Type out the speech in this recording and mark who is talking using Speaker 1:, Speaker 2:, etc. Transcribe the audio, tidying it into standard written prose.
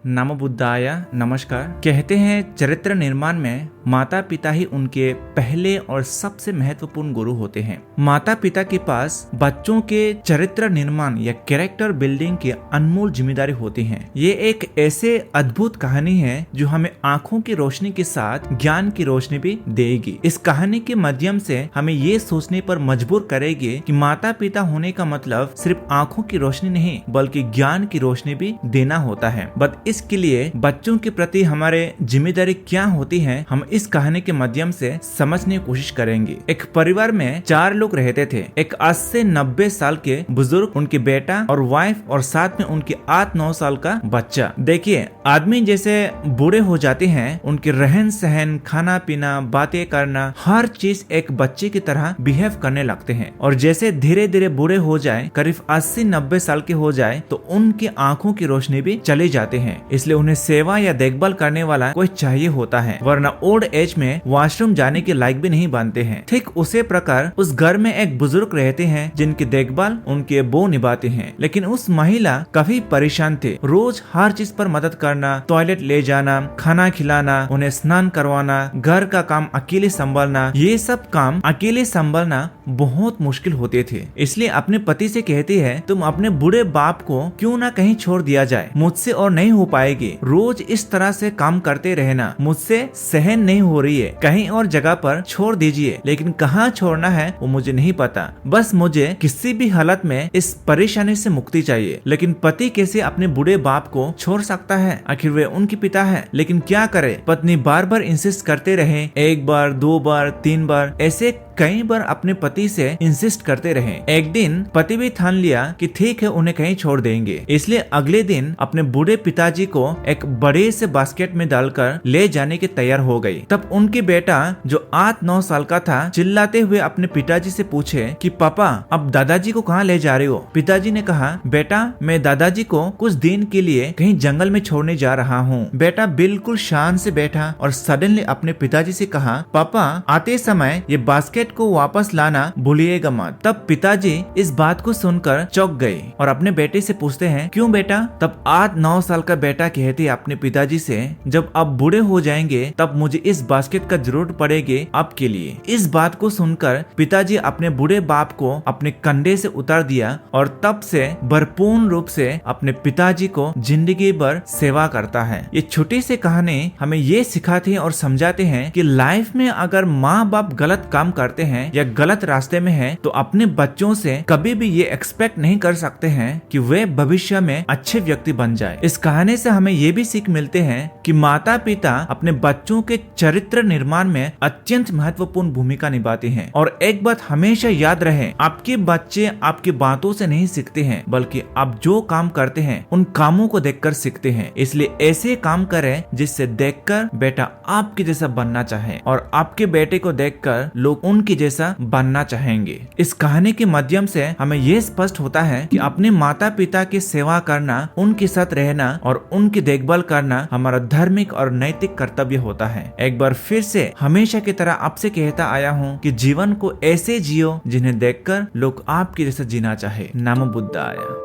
Speaker 1: नमो बुद्धाय। नमस्कार। कहते हैं चरित्र निर्माण में माता पिता ही उनके पहले और सबसे महत्वपूर्ण गुरु होते हैं। माता पिता के पास बच्चों के चरित्र निर्माण या कैरेक्टर बिल्डिंग की अनमोल जिम्मेदारी होती है। ये एक ऐसे अद्भुत कहानी है जो हमें आंखों की रोशनी के साथ ज्ञान की रोशनी भी देगी। इस कहानी के माध्यम से हमें ये सोचने पर मजबूर करेगी कि माता पिता होने का मतलब सिर्फ आंखों की रोशनी नहीं बल्कि ज्ञान की रोशनी भी देना होता है। बट इसके लिए बच्चों के प्रति हमारे जिम्मेदारी क्या होती है, हम इस कहानी के माध्यम से समझने की कोशिश करेंगे। एक परिवार में 4 लोग रहते थे। एक 80 से 90 साल के बुजुर्ग, उनके बेटा और वाइफ और साथ में उनके 8-9 साल का बच्चा। देखिए, आदमी जैसे बूढ़े हो जाते हैं, उनके रहन सहन, खाना पीना, बातें करना, हर चीज एक बच्चे की तरह बिहेव करने लगते हैं। और जैसे धीरे धीरे बूढ़े हो जाए, करीब 80-90 साल के हो जाए, तो उनकी आंखों की रोशनी भी चले जाते हैं। इसलिए उन्हें सेवा या देखभाल करने वाला कोई चाहिए होता है, वरना ओल्ड एज में वॉशरूम जाने के लायक भी नहीं बनते हैं। ठीक उसी प्रकार उस घर में एक बुजुर्ग रहते हैं जिनकी देखभाल उनके बहू निभाते हैं। लेकिन उस महिला काफी परेशान थे। रोज हर चीज पर मदद करना, टॉयलेट ले जाना, खाना खिलाना, उन्हें स्नान करवाना, घर का काम अकेले संभालना, ये सब काम अकेले संभालना बहुत मुश्किल होते थे। इसलिए अपने पति से कहती है, तुम अपने बूढ़े बाप को क्यों ना कहीं छोड़ दिया जाए, मुझसे और नहीं हो पाएगी। रोज इस तरह से काम करते रहना मुझसे सहन नहीं हो रही है, कहीं और जगह पर छोड़ दीजिए। लेकिन कहाँ छोड़ना है वो मुझे नहीं पता, बस मुझे किसी भी हालत में इस परेशानी से मुक्ति चाहिए। लेकिन पति कैसे अपने बूढ़े बाप को छोड़ सकता है, आखिर वे उनके पिता है। लेकिन क्या करे, पत्नी बार बार इंसिस्ट करते रहे, 1 बार 2 बार 3 बार, ऐसे कई बार अपने पति से इंसिस्ट करते रहे। एक दिन पति भी ठान लिया कि ठीक है, उन्हें कहीं छोड़ देंगे। इसलिए अगले दिन अपने बूढ़े पिताजी को एक बड़े से बास्केट में डालकर ले जाने के तैयार हो गई। तब उनके बेटा जो 8-9 साल का था चिल्लाते हुए अपने पिताजी से पूछे कि पापा, अब दादाजी को कहाँ ले जा रहे हो? पिताजी ने कहा, बेटा मैं दादाजी को कुछ दिन के लिए कहीं जंगल में छोड़ने जा रहा हूँ। बेटा बिल्कुल शांत से बैठा और सडनली अपने पिताजी से कहा, पापा आते समय ये बास्केट को वापस लाना भूलिएगा मत। तब पिताजी इस बात को सुनकर चौंक गए और अपने बेटे से पूछते हैं, क्यों बेटा? तब 8-9 साल का बेटा कहते अपने पिताजी से, जब आप बूढ़े हो जाएंगे तब मुझे इस बास्केट का जरूरत पड़ेगी आपके लिए। इस बात को सुनकर पिताजी अपने बूढ़े बाप को अपने कंधे से उतार दिया और तब से भरपूर्ण रूप से अपने पिताजी को जिंदगी भर सेवा करता है। ये छोटी सी कहानी हमें ये सिखाते हैं और समझाते हैं कि लाइफ में अगर माँ बाप गलत काम करते हैं या गलत रास्ते में हैं, तो अपने बच्चों से कभी भी ये एक्सपेक्ट नहीं कर सकते हैं कि वे भविष्य में अच्छे व्यक्ति बन जाए। इस कहानी से हमें ये भी सीख मिलते हैं कि माता पिता अपने बच्चों के चरित्र निर्माण में अत्यंत महत्वपूर्ण भूमिका निभाते हैं। और एक बात हमेशा याद रहे, आपके बच्चे आपकी बातों से नहीं सीखते हैं, बल्कि आप जो काम करते हैं उन कामों को देखकर सीखते हैं। इसलिए ऐसे काम करें जिससे देखकर बेटा आपके जैसा बनना चाहे और आपके बेटे को देखकर लोग उनके जैसा बनना चाहेंगे। इस कहानी के माध्यम से हमें यह स्पष्ट होता है कि अपने माता पिता की सेवा करना, उनके साथ रहना और उनकी देखभाल करना हमारा धार्मिक और नैतिक कर्तव्य होता है। एक बार फिर से हमेशा की तरह आपसे कहता आया हूँ कि जीवन को ऐसे जियो जिन्हें देखकर लोग आपके जैसा जीना चाहे। नमो बुद्धाय।